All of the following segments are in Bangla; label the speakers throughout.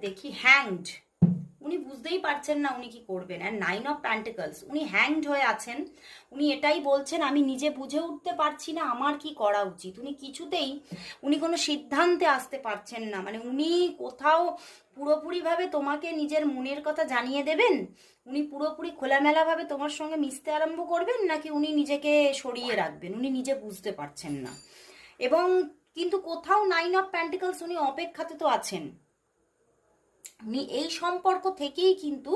Speaker 1: দেখি হ্যাংড, উনি বুঝতেই পারছেন না উনি কি করবেন। অ্যান্ড 9 অফ পেন্টিকলস, উনি হ্যাংড হয়ে আছেন। উনি এটাই বলছেন, আমি নিজে বুঝে উঠতে পারছি না আমার কি করা উচিত। উনি কিছুতেই উনি কোনো সিদ্ধান্তে আসতে পারছেন না। মানে উনি কোথাও পুরোপুরিভাবে তোমাকে নিজের মনের কথা জানিয়ে দেবেন, উনি পুরোপুরি খোলামেলাভাবে তোমার সঙ্গে মিশতে আরম্ভ করবেন, নাকি উনি নিজেকে সরিয়ে রাখবেন, উনি নিজে বুঝতে পারছেন না। এবং কিন্তু কোথাও 9 অফ পেন্টিকলস, উনি অপেক্ষাতে তো আছেন। উনি এই সম্পর্ক থেকেই কিন্তু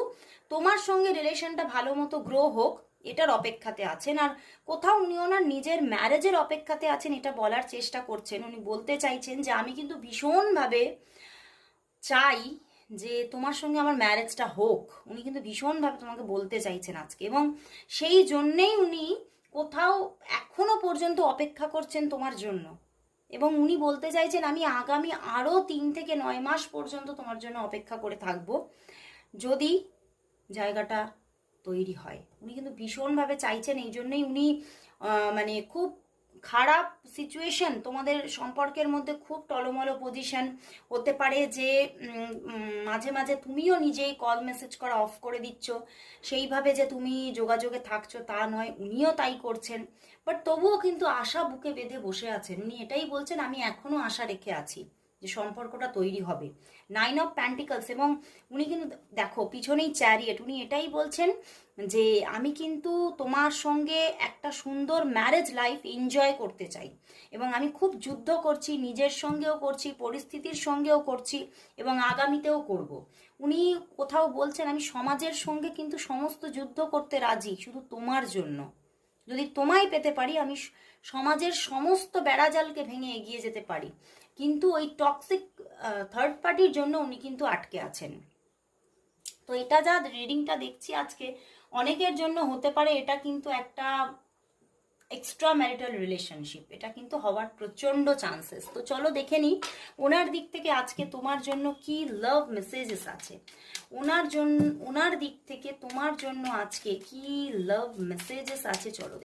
Speaker 1: তোমার সঙ্গে রিলেশনটা ভালো মতো গ্রো হোক এটার অপেক্ষাতে আছেন। আর কোথাও উনি ওনার নিজের ম্যারেজের অপেক্ষাতে আছেন, এটা বলার চেষ্টা করছেন। উনি বলতে চাইছেন যে আমি কিন্তু ভীষণভাবে চাই যে তোমার সঙ্গে আমার ম্যারেজটা হোক। উনি কিন্তু ভীষণভাবে তোমাকে বলতে চাইছেন আজকে, এবং সেই জন্যেই উনি কোথাও এখনো পর্যন্ত অপেক্ষা করছেন তোমার জন্য। এবং উনি বলতে চাইছেন আমি আগামী আরও 3 থেকে 9 মাস পর্যন্ত তোমার জন্য অপেক্ষা করে থাকবো, যদি জায়গাটা তৈরি হয়। উনি কিন্তু ভীষণভাবে চাইছেন, এই জন্যই উনি মানে খুব খারাপ সিচুয়েশন তোমাদের সম্পর্কের মধ্যে, খুব টলমলো পজিশন হতে পারে যে মাঝে মাঝে তুমিও নিজেই কল মেসেজ করা অফ করে দিচ্ছ। সেইভাবে যে তুমি যোগাযোগে থাকছো তা নয়, উনিও তাই করছেন। বাট তবুও কিন্তু আশা বুকে বেঁধে বসে আছেন। উনি এটাই বলছেন আমি এখনো আশা রেখে আছি যে সম্পর্কটা তৈরি হবে। 9 অফ পেন্টিকলস, এবং উনি কিন্তু দেখো পিছনেই চ্যারিয়েট, উনি এটাই বলছেন যে আমি কিন্তু তোমার সঙ্গে একটা সুন্দর ম্যারেজ লাইফ এনজয় করতে চাই, এবং আমি খুব যুদ্ধ করছি, নিজের সঙ্গেও করছি, পরিস্থিতির সঙ্গেও করছি, এবং আগামীতেও করব। উনি কোথাও বলছেন আমি সমাজের সঙ্গে কিন্তু সমস্ত যুদ্ধ করতে রাজি, শুধু তোমার জন্য। যদি তোমায় পেতে পারি আমি সমাজের সমস্ত বেড়াজালকে ভেঙে এগিয়ে যেতে পারি। কিন্তু ওই টক্সিক থার্ড পার্টির জন্য উনি কিন্তু আটকে আছেন। তো এটা যা রিডিংটা দেখছি আজকে, অনেকের জন্য হতে পারে এটা কিন্তু একটা এক্সট্রা ম্যারিটাল রিলেশনশিপ, এটা কিন্তু হওয়ার প্রচন্ড চান্সেস। তো চলো দেখে নিই ওনার দিক থেকে আজকে তোমার জন্য কি লাভ মেসেজেস আছে। ওনার দিক থেকে তোমার জন্য আজকে কি লাভ মেসেজেস আছে, চলো।